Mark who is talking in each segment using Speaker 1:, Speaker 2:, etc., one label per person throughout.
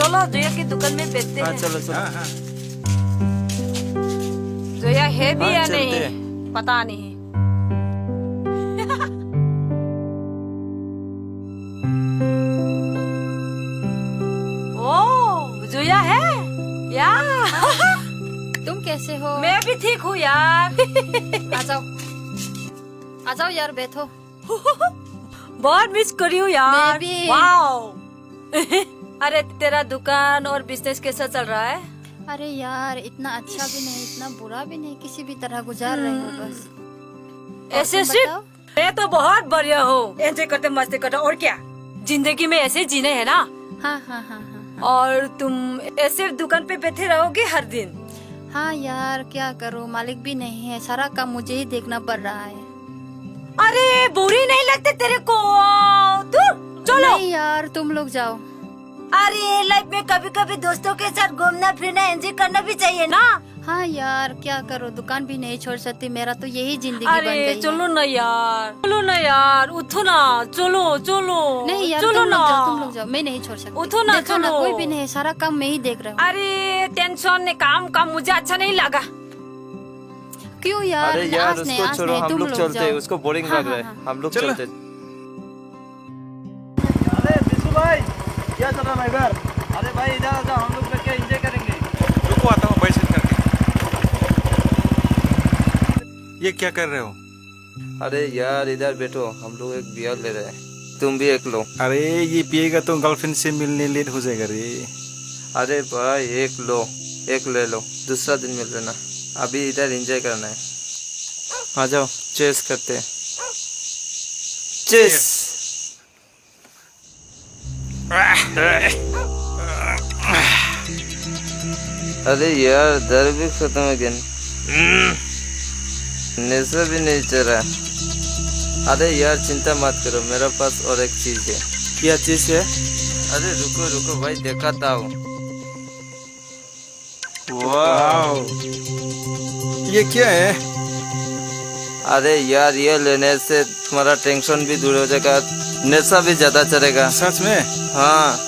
Speaker 1: चलो जोया की दुकान में बेचते
Speaker 2: हाँ
Speaker 1: हैं।
Speaker 2: चलो चलो।
Speaker 3: हाँ हाँ
Speaker 1: जोया है भी
Speaker 2: हाँ,
Speaker 1: या
Speaker 2: चलते
Speaker 1: नहीं
Speaker 2: हैं।
Speaker 1: पता नहीं। ओ जोया है या
Speaker 4: तुम कैसे हो?
Speaker 1: मैं भी ठीक हूँ यार।
Speaker 4: आ जाओ यार, बैठो।
Speaker 1: बहुत मिस करी हूँ यार।
Speaker 4: मैं भी।
Speaker 1: वाओ। अरे तेरा दुकान और बिजनेस कैसा चल रहा है?
Speaker 4: अरे यार, इतना अच्छा भी नहीं, इतना बुरा भी नहीं, किसी भी तरह गुजार रहे हो बस। और
Speaker 1: ऐसे
Speaker 4: तुम
Speaker 1: सिर्फ
Speaker 4: बताओ?
Speaker 1: मैं तो बहुत बढ़िया हूँ। एंजॉय करते मस्ती करते और क्या, जिंदगी में ऐसे जीने है ना।
Speaker 4: हाँ हाँ हाँ हाँ
Speaker 1: और तुम ऐसे दुकान पे बैठे रहोगे हर दिन?
Speaker 4: हाँ यार, क्या करूँ, मालिक भी नहीं है, सारा काम मुझे ही देखना पड़ रहा है।
Speaker 1: अरे बुरी नहीं लगती तेरे को? तू चलो।
Speaker 4: नहीं यार, तुम लोग जाओ।
Speaker 1: अरे लाइफ में कभी कभी दोस्तों के साथ घूमना फिरना एंजॉय करना भी चाहिए ना।
Speaker 4: हाँ यार, क्या करो, दुकान भी नहीं छोड़ सकती, मेरा तो यही जिंदगी बन
Speaker 1: अरे
Speaker 4: गई
Speaker 1: चलो
Speaker 4: है।
Speaker 1: ना यार, चलो ना यार, उठो ना, चलो चलो।
Speaker 4: नहीं यार,
Speaker 1: चलो
Speaker 4: तुम
Speaker 1: ना,
Speaker 4: लोग जाओ, तुम लोग जाओ, मैं नहीं छोड़ सकती।
Speaker 1: उठो ना,
Speaker 4: देखो ना,
Speaker 1: चलो।
Speaker 4: कोई भी नहीं है, सारा काम मैं ही देख रहा हूँ।
Speaker 1: अरे टेंशन ने काम काम मुझे अच्छा नहीं लगा।
Speaker 4: क्यों यार?
Speaker 2: अरे यार
Speaker 4: आज नहीं,
Speaker 2: उसको
Speaker 4: आज
Speaker 2: छोड़ो,
Speaker 4: नहीं,
Speaker 2: हम
Speaker 4: तुम
Speaker 2: लोग चलते हैं,
Speaker 4: जाओ।
Speaker 2: उसको बोरिंग
Speaker 4: हाँ,
Speaker 2: लग रहा
Speaker 4: हाँ,
Speaker 2: है, हम लोग
Speaker 3: चलो।
Speaker 2: चलते।
Speaker 5: अरे बिशु भाई, क्या चल रहा है इधर? अरे भाई इधर आ जाओ, हम लोग मिलकर एंजॉय करेंगे।
Speaker 3: रुको आता हूँ बाइसेट करके। ये क्या कर रहे हो?
Speaker 2: अरे यार इधर बैठो, हम लोग एक बियर ले रहे हैं, तुम भी एक लो।
Speaker 3: अरे ये पिएगा तो गर्लफ्रेंड से मिलने लेट हो जाएगा रे।
Speaker 2: अरे भाई एक लो, एक ले लो, दूसरा दिन मिल लेना। अभी इधर एंजॉय करना है, आ जाओ चेस करते हैं। चेस। अरे यार दर्द भी खत्म हो गया, नशा भी नहीं चढ़ा। अरे यार चिंता मत करो, मेरे पास और एक चीज है। क्या चीज है? अरे रुको रुको भाई, दिखाता हूँ।
Speaker 3: वाओ, ये क्या है?
Speaker 2: अरे यार ये लेने से तुम्हारा टेंशन भी दूर हो जाएगा, नशा भी ज्यादा चढ़ेगा।
Speaker 3: सच में?
Speaker 2: हाँ,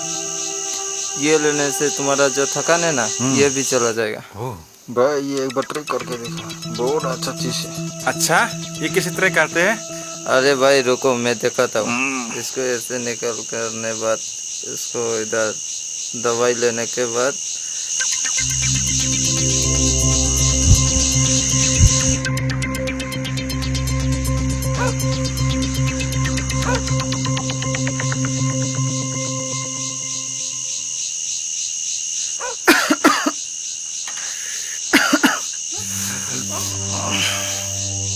Speaker 2: ये लेने से तुम्हारा जो थकान है ना, ये भी चला जाएगा।
Speaker 3: ओह
Speaker 5: भाई ये एक बार ट्राई करके देखो, बहुत अच्छा चीज है।
Speaker 3: अच्छा, ये किस तरह करते हैं?
Speaker 2: अरे भाई रुको, मैं दिखाता हूँ। इसको ऐसे निकल करने बाद, इसको इधर दवाई लेने के बाद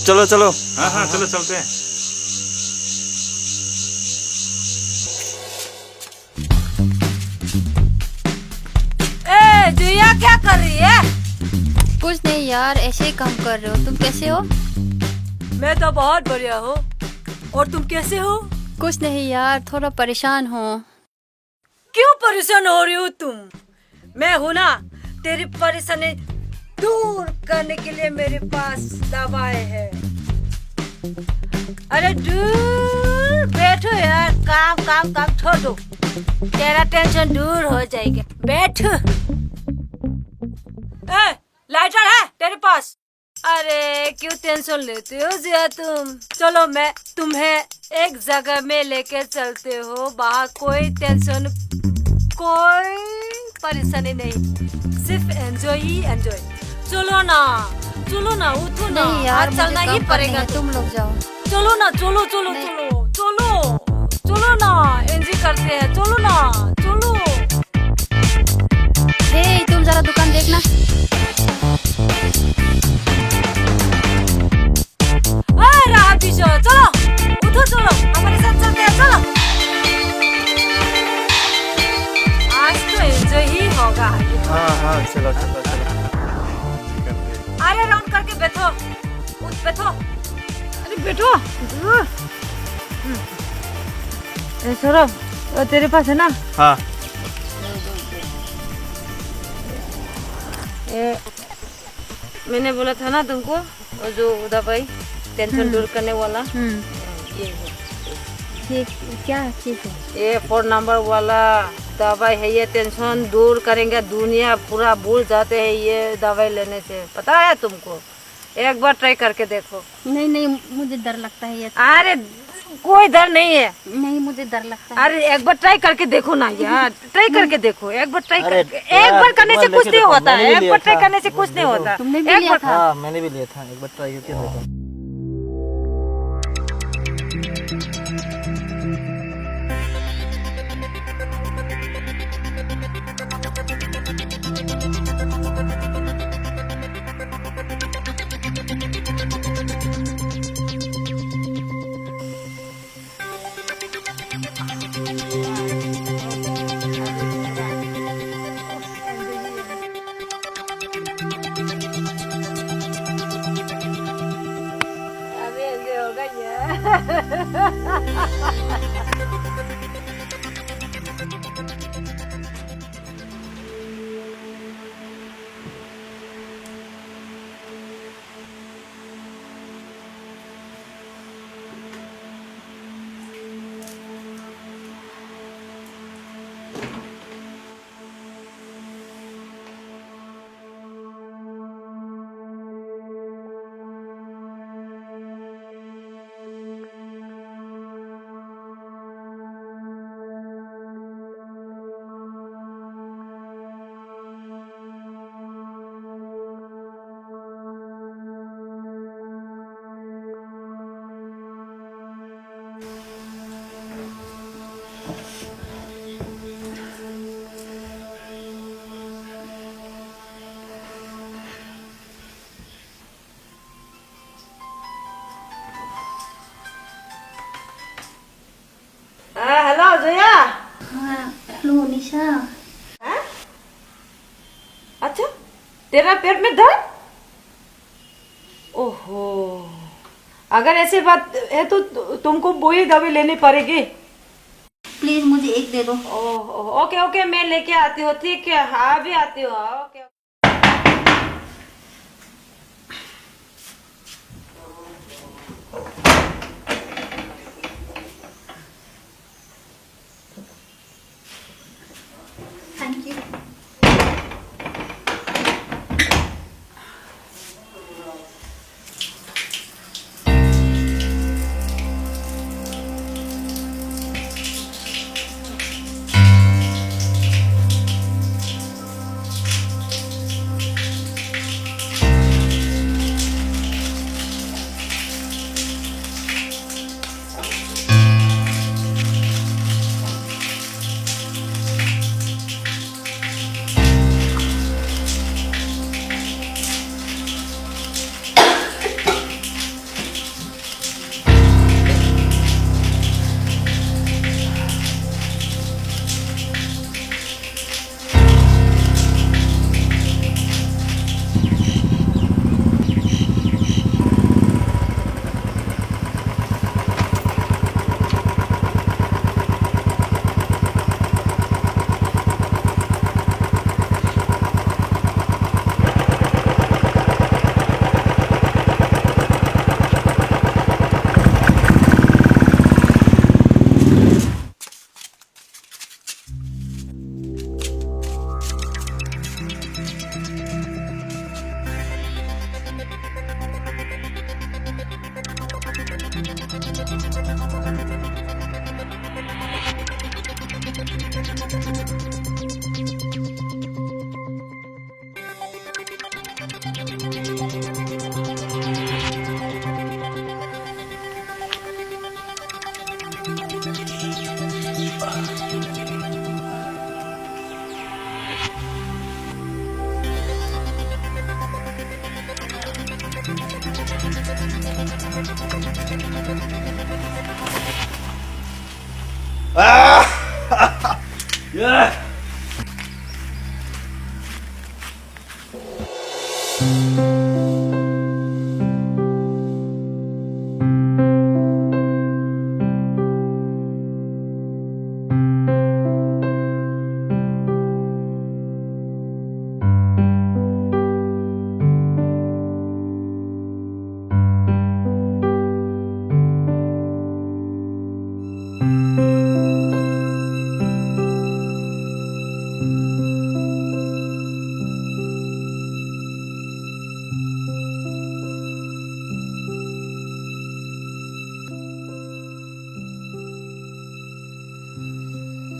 Speaker 2: चलो चलो।
Speaker 3: हाँ हाँ चलो चलते हैं।
Speaker 1: ए जोया क्या कर रही है?
Speaker 4: कुछ नहीं यार, ऐसे ही काम कर रहे हो। तुम कैसे हो?
Speaker 1: मैं तो बहुत बढ़िया हूँ। और तुम कैसे हो?
Speaker 4: कुछ नहीं यार, थोड़ा परेशान हो।
Speaker 1: क्यों परेशान हो रही हो तुम? मैं हूँ ना, तेरी परेशानी दूर करने के लिए मेरे पास दवाई है। अरे दूर बैठो यार, काम काम काम छोड़ दो, तेरा टेंशन दूर हो जाएगा। बैठ। लाइटर है तेरे पास? अरे क्यों टेंशन लेते हो जिया तुम? चलो मैं तुम्हें एक जगह में लेके चलते हो, वहाँ कोई टेंशन कोई परेशानी नहीं, सिर्फ एंजॉय ही एंजॉय। चलो ना, चलो ना, उठो ना।
Speaker 4: नहीं यार,
Speaker 1: आज चलना
Speaker 4: मुझे
Speaker 1: ही
Speaker 4: काम
Speaker 1: पड़ेगा।
Speaker 4: करना है, तुम लोग जाओ।
Speaker 1: चलो ना, चलो चलो
Speaker 4: नहीं।
Speaker 1: चलो चलो चलो ना, एंजॉय करते हैं, चलो ना चलो।
Speaker 4: हे, तुम जरा दुकान देखना।
Speaker 1: रहा पीछे, चलो उठो, चलो हमारे साथ चलते हैं, चलो। आज तो एंजॉय ही होगा।
Speaker 2: हाँ हाँ चलो चलो चलो।
Speaker 1: अरे राउंड करके बैठो, उठ बैठो, अरे बैठो। सौरभ, तेरे पास है ना?
Speaker 2: हाँ
Speaker 1: मैंने बोला था ना तुमको, जो दवाई टेंशन दूर करने वाला, ये है।
Speaker 4: ठीक, क्या चीज है?
Speaker 1: ये 4 नंबर वाला दवाई है, ये टेंशन दूर करेंगे, दुनिया पूरा भूल जाते हैं ये दवाई लेने से, पता है तुमको? एक बार ट्राई करके देखो।
Speaker 4: नहीं नहीं, मुझे डर लगता है ये।
Speaker 1: अरे कोई डर नहीं है।
Speaker 4: नहीं, मुझे डर लगता है।
Speaker 1: अरे एक बार ट्राई करके देखो ना यार, ट्राई करके देखो, एक बार ट्राई
Speaker 5: अरे
Speaker 1: करके, एक बार करने से कुछ नहीं होता है,
Speaker 5: मैंने भी
Speaker 1: एक
Speaker 5: लिया
Speaker 1: बार ट्राई
Speaker 5: था।
Speaker 1: करने से कुछ नहीं होता।
Speaker 4: तुमने भी
Speaker 1: एक
Speaker 4: लिया
Speaker 1: बार
Speaker 4: था?
Speaker 5: हाँ मैंने भी लिया था, एक बार ट्राई करके देखो।
Speaker 1: अभी ऐसे होगा यार। हेलो जया।
Speaker 4: हाँ, हेलो निशा।
Speaker 1: अच्छा, तेरा पेट में दर्द? ओहो, अगर ऐसी बात है तो तुमको वही दवाई लेनी पड़ेगी।
Speaker 4: प्लीज मुझे एक दे दो।
Speaker 1: ओह ओके ओके, मैं लेके आती हूँ, ठीक है? हाँ भी आती हूँ, ओके।
Speaker 4: Thank you.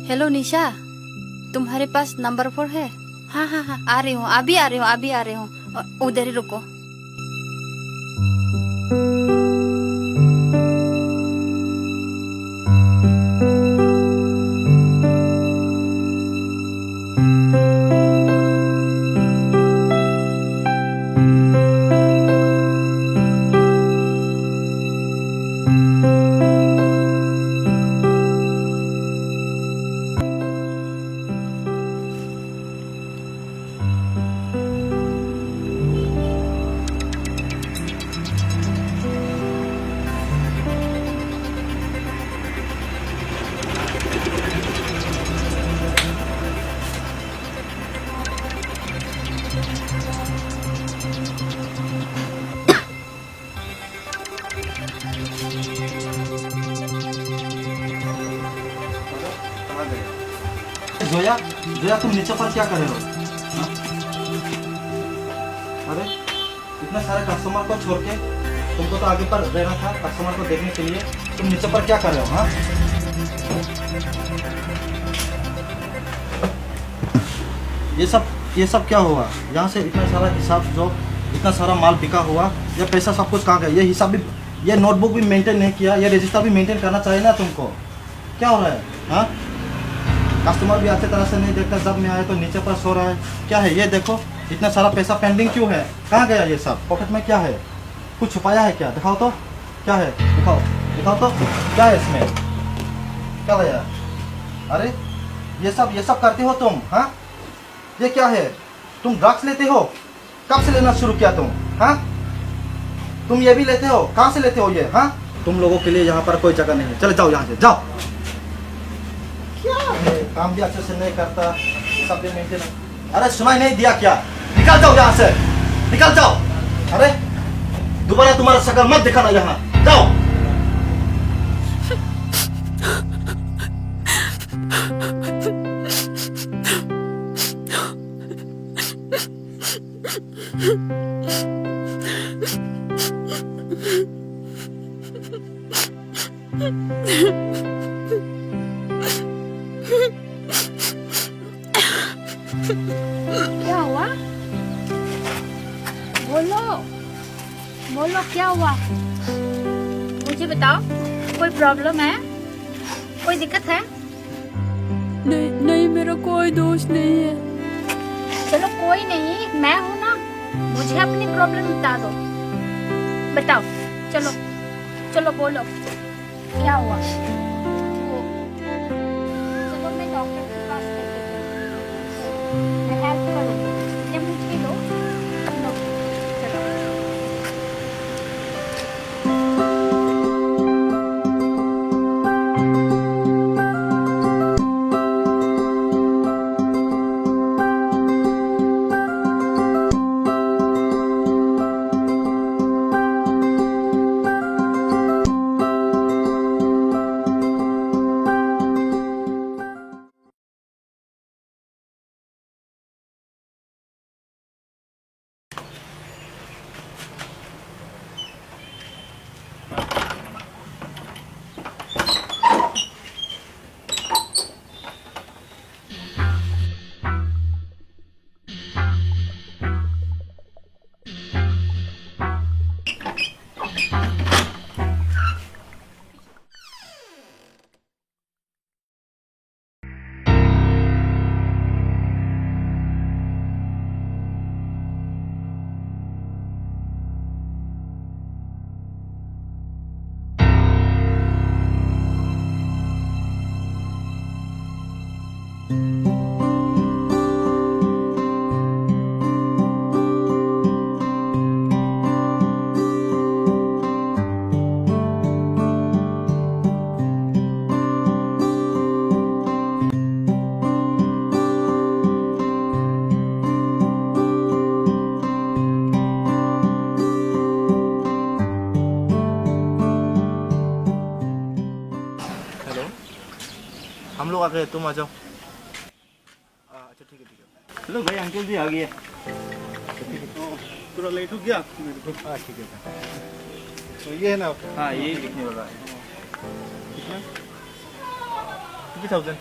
Speaker 4: हेलो निशा, तुम्हारे पास नंबर 4 है? हाँ हाँ हाँ, आ रही हूँ, अभी आ रही हूँ, अभी आ रही हूँ, उधर ही रुको।
Speaker 5: जोया, जोया तुम नीचे पर क्या कर रहे हो? हाँ? अरे इतना सारे कस्टमर को छोड़ के तुमको तो आगे पर रहना था कस्टमर को देखने के लिए, तुम नीचे पर क्या कर रहे हो? हाँ? ये सब क्या हुआ? यहाँ से इतना सारा हिसाब, जो इतना सारा माल बिका हुआ, ये पैसा सब कुछ कहाँ गया? ये हिसाब भी, ये नोटबुक भी मेंटेन नहीं किया, ये रजिस्टर भी मेंटेन करना चाहिए ना तुमको। क्या हो रहा है? हाँ, कस्टमर भी अच्छी तरह से नहीं देखता, जब मैं आया तो नीचे पर सो रहा है। क्या है ये? देखो इतना सारा पैसा पेंडिंग क्यों है? कहाँ गया ये सब? पॉकेट में क्या है? कुछ छुपाया है क्या? दिखाओ तो, क्या है? दिखाओ, दिखाओ तो, क्या है इसमें? क्या भैया? अरे ये सब करते हो तुम? हाँ, ये क्या है? तुम ड्रग्स लेते हो? कब से लेना शुरू किया तुम? हाँ, तुम ये भी लेते हो? कहाँ से लेते हो ये? हाँ, तुम लोगों के लिए यहाँ पर कोई जगह नहीं है, चले जाओ यहाँ से, जाओ। क्या है, काम भी अच्छे से नहीं करता, सब भी मेंटेन। अरे सुनाई नहीं दिया क्या? निकल जाओ यहाँ से, निकल जाओ। अरे दोबारा तुम्हारा शक्ल मत दिखाना यहाँ, जाओ।
Speaker 4: क्या हुआ? बोलो, बोलो क्या हुआ? मुझे बताओ, कोई प्रॉब्लम है? कोई दिक्कत है?
Speaker 1: नहीं नहीं, मेरा कोई दोष नहीं है।
Speaker 4: चलो कोई नहीं, मैं हूँ ना, मुझे अपनी प्रॉब्लम बता दो, बताओ, चलो चलो बोलो क्या हुआ? चलो मैं डॉक्टर के पास लेके चलती हूँ, मैं हेल्प करूँगी, ये मुझे लो, लो, चलो।
Speaker 5: हम लोग आ गए, तुम आ जाओ। अच्छा ठीक है। चलो भाई, अंकल जी आ गए। पूरा लेट हो गया। हाँ ठीक है। तो ये है ना? हाँ यही लिखने वाला है। कितना? 50,000।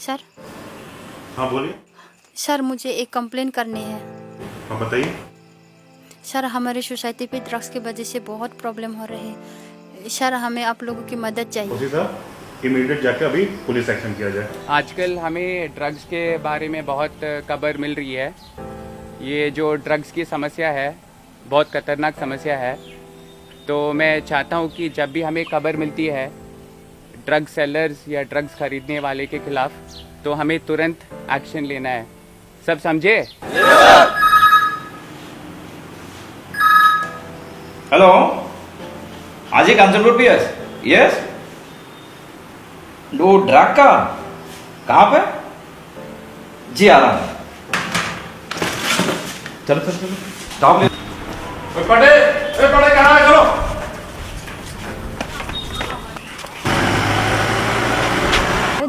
Speaker 4: सर
Speaker 3: हाँ बोलिए।
Speaker 4: सर मुझे एक कंप्लेन करनी है।
Speaker 3: हाँ बताइए।
Speaker 4: सर हमारी सोसाइटी पे ड्रग्स की वजह से बहुत प्रॉब्लम हो रही है। सर हमें आप लोगों की मदद चाहिए।
Speaker 3: उसी साहब इमीडिएट जाके अभी पुलिस एक्शन किया जाए।
Speaker 6: आजकल हमें ड्रग्स के बारे में बहुत खबर मिल रही है। ये जो ड्रग्स की समस्या है बहुत खतरनाक समस्या है। तो मैं चाहता हूँ कि जब भी हमें खबर मिलती है ड्रग सेलर्स या ड्रग्स खरीदने वाले के खिलाफ तो हमें तुरंत एक्शन लेना है। सब समझे?
Speaker 7: हेलो, हाँ जी कंस्टेबल पीएस। यस, दो ड्रग का कहाँ पे? जी आ रहा हूँ। चलो चलो चलो स्टॉप ले। पढ़े कहाँ है? चलो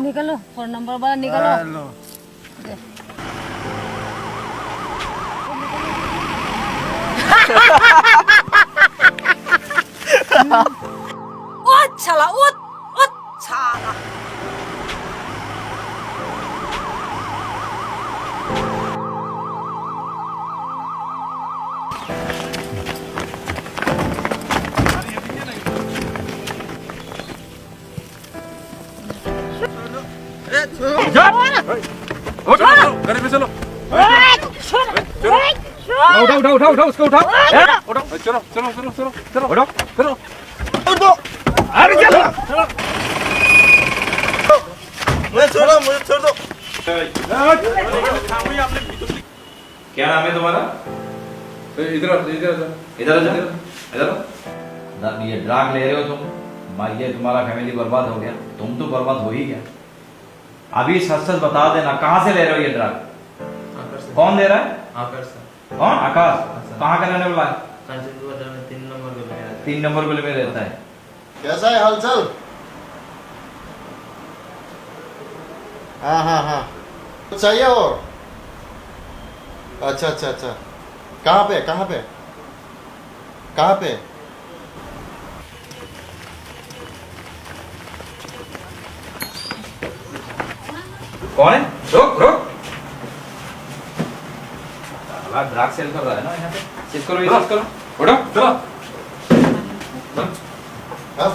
Speaker 1: निकलो, फोन नंबर वाला निकलो। उठ साला, उठ साला।
Speaker 7: उठाओ उसको उठाओ। चलो चलो चलो चलो चलो उठाओ चलो। अरे चलो
Speaker 5: मुझे छोड़ दो।
Speaker 7: क्या नाम है तुम्हारा? इधर ये ड्रग ले रहे हो तुम, ये तुम्हारा फैमिली बर्बाद हो गया, तुम तो बर्बाद हो ही गया। अभी सच सच बता देना कहाँ से ले रहे हो ये ड्रग? कौन दे रहा है? कौन? आकाश। कहाँ का रहने वाला है? 3 नंबर गली में रहता है।
Speaker 5: कैसा है हालचाल? हाँ कुछ चाहिए और? अच्छा कहाँ पे?
Speaker 7: कौन है? रुक ड्रग सेल कर रहा है ना यहाँ पे। चेक करो उठो चलो।
Speaker 5: अब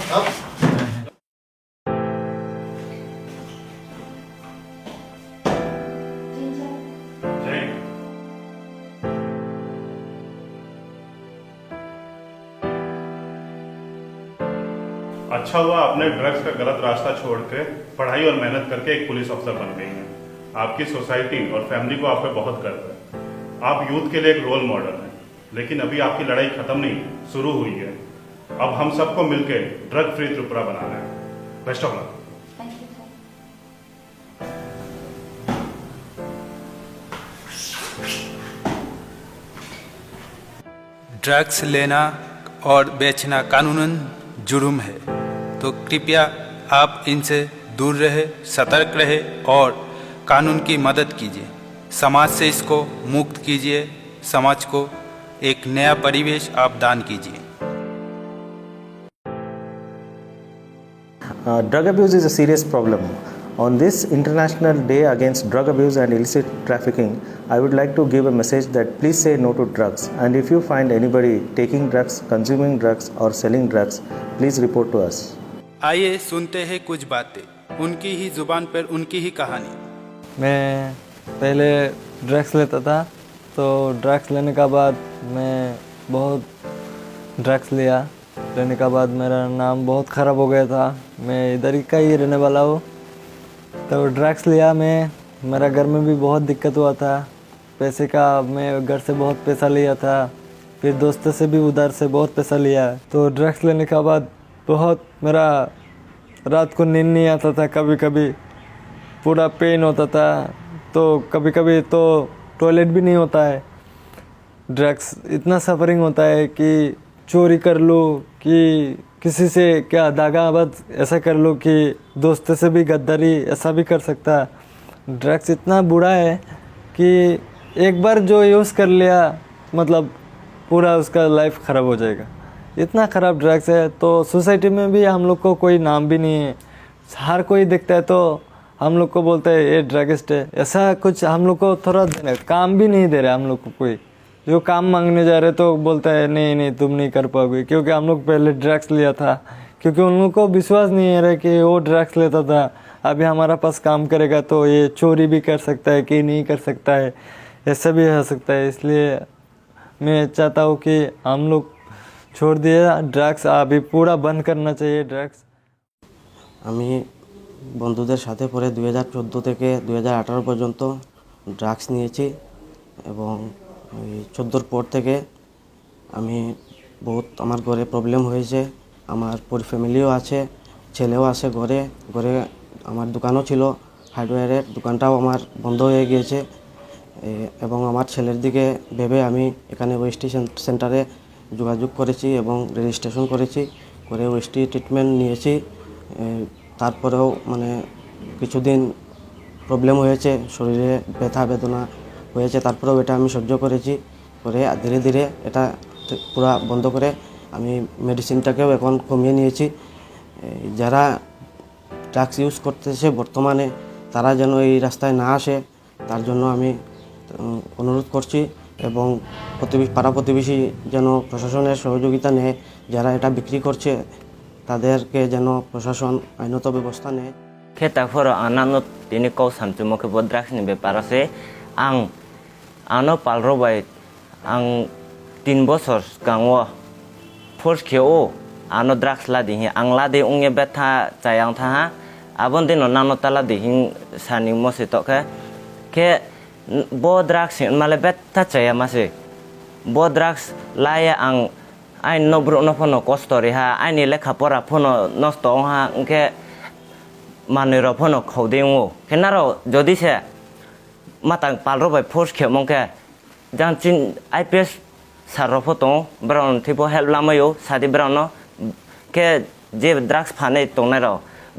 Speaker 3: अच्छा हुआ आपने ड्रग्स का गलत रास्ता छोड़ के पढ़ाई और मेहनत करके एक पुलिस अफसर बन गई हैं। आपकी सोसाइटी और फैमिली को आप पे बहुत गर्व है। आप यूथ के लिए एक रोल मॉडल हैं। लेकिन अभी आपकी लड़ाई खत्म नहीं, शुरू हुई है। अब हम सबको मिलकर ड्रग फ्री त्रिपुरा बनाना है। Best of luck.
Speaker 8: ड्रग्स लेना और बेचना कानूनन जुर्म है, तो कृपया आप इनसे दूर रहे, सतर्क रहे और कानून की मदद कीजिए। समाज से इसको मुक्त कीजिए, समाज को एक नया परिवेश आप दान कीजिए।
Speaker 9: Drug abuse is a serious problem. On this International Day Against Drug Abuse and Illicit Trafficking, I would like to give a message that please say no to drugs. And if you find anybody taking drugs, consuming drugs or selling drugs, please report to us.
Speaker 8: आइए सुनते हैं कुछ बातें, उनकी ही जुबान पर उनकी ही कहानी।
Speaker 10: मैं पहले ड्रग्स लेता था, तो ड्रग्स लेने का बाद मैं बहुत ड्रग्स लेने का बाद मेरा नाम बहुत ख़राब हो गया था। मैं इधर ही का ही रहने वाला हूँ। तो ड्रग्स लिया मैं, मेरा घर में भी बहुत दिक्कत हुआ था पैसे का। मैं घर से बहुत पैसा लिया था, फिर दोस्तों से भी उधर से बहुत पैसा लिया। तो ड्रग्स लेने के बाद बहुत मेरा रात को नींद नहीं आता था, कभी कभी पूरा पेन होता था, तो कभी कभी तो टॉयलेट भी नहीं होता है। ड्रग्स इतना सफरिंग होता है कि चोरी कर लो कि किसी से क्या दागाबाज ऐसा कर लो कि दोस्त से भी गद्दारी ऐसा भी कर सकता है। ड्रग्स इतना बुरा है कि एक बार जो यूज़ कर लिया मतलब पूरा उसका लाइफ ख़राब हो जाएगा। इतना ख़राब ड्रग्स है। तो सोसाइटी में भी हम लोग को कोई नाम भी नहीं है, हर कोई देखता है तो हम लोग को बोलते हैं ये ड्रगिस्ट है। ऐसा कुछ हम लोग को थोड़ा काम भी नहीं दे रहे हम लोग को। कोई जो काम मांगने जा रहे तो बोलता है नहीं नहीं तुम नहीं कर पाओगे, क्योंकि हम लोग पहले ड्रग्स लिया था। क्योंकि उन लोग को विश्वास नहीं है रहा कि वो ड्रग्स लेता था, अभी हमारा पास काम करेगा तो ये चोरी भी कर सकता है कि नहीं कर सकता है, ऐसा भी हो सकता है। इसलिए मैं चाहता हूँ कि हम लोग छोड़ दिए ड्रग्स, अभी पूरा बंद करना चाहिए ड्रग्स।
Speaker 11: আমি বন্ধুদের সাথে পরে 2014 থেকে 2018 পর্যন্ত ড্রাগস নিয়েছি এবং ওই 14 পর থেকে আমি বহুত আমার ঘরে প্রবলেম হয়েছে। আমার পুরো ফ্যামিলিও আছে, ছেলেও আছে ঘরে। ঘরে আমার দোকানও ছিল, হার্ডওয়্যারের দোকানটাও আমার বন্ধ হয়ে গিয়েছে এবং আমার ছেলের দিকে ভেবে আমি এখানে ওএসটি সেন্টারে যোগাযোগ করেছি এবং রেজিস্ট্রেশন করেছি, করে ওএসটি ট্রিটমেন্ট নিয়েছি। তারপরেও মানে কিছুদিন প্রবলেম হয়েছে, শরীরে ব্যথা বেদনা হয়েছে, তারপরেও এটা আমি সহ্য করেছি। করে ধীরে ধীরে এটা পুরো বন্ধ করে আমি মেডিসিনটাকেও এখন কমিয়ে নিয়েছি। যারা ড্রাগস ইউজ করতেছে বর্তমানে তারা যেন এই রাস্তায় না আসে তার জন্য আমি অনুরোধ করছি এবং পাড়া প্রতিবেশী যেন প্রশাসনের সহযোগিতা নেয়। যারা এটা বিক্রি করছে তাদেরকে যেন প্রশাসন আইনত ব্যবস্থা নেয়।
Speaker 12: खेताफोराव आंनानो दिनै कौ सामजुमोखौ ड्राग्सनि बेपारासै आंनो पालरबाय आं 3 बोसोर सिगाङाव फर्स्ट खेव आंनो ड्राग्स लादिहि आं लादि उंगे बेथा जायां थाहा आबन दिनो नानो ताला दिहिं सानि मसितोखे के बो ड्राग्स माले बेथा जाया मासे बो ड्राग्स लाया आं आइन नब्रुनो फोनो कस्तरिहा आइनि लेखा परा फोनो नस्तहा उनके मानुर फोनो खौदेङो केनारो जदिसे मातां पालरबाय फर्स्ट खेमंके जांचिन आईपीएस सारो फोतो ब्राउन थिबो हेल्प लामायो सादि ब्राउनो के जे ड्राग्स फाने तोंनारो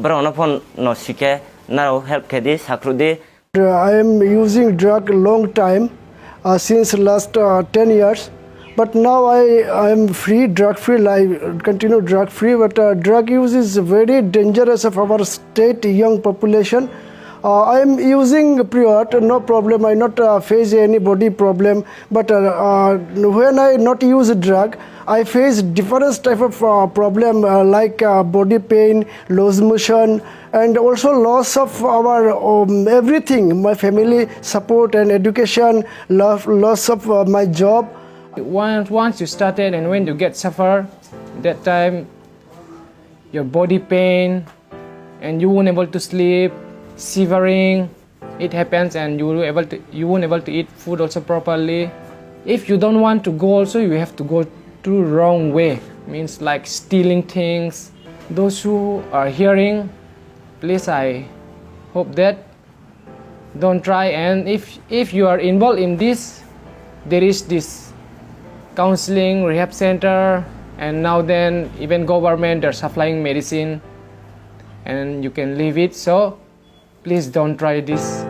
Speaker 12: ब्राउनो फोन नो सिके नारो help केदि साख्रुदि
Speaker 13: I am using drug long time since last 10 years, but now I am free, drug free. I continue drug free, but drug use is very dangerous of our state young population. I am using period, no problem. I not face any body problem, but when I not use drug, I face different type of problem like body pain, loose motion, and also loss of our everything, my family support and education, loss of my job.
Speaker 14: Once you started and when you get suffer, that time your body pain and you won't able to sleep, shivering, it happens, and you won't able to eat food also properly. If you don't want to go also, you have to go to wrong way, means like stealing things. Those who are hearing, please I hope that don't try. And if you are involved in this, there is this counseling rehab center, and now then even government are supplying medicine and you can leave it. So please don't try this.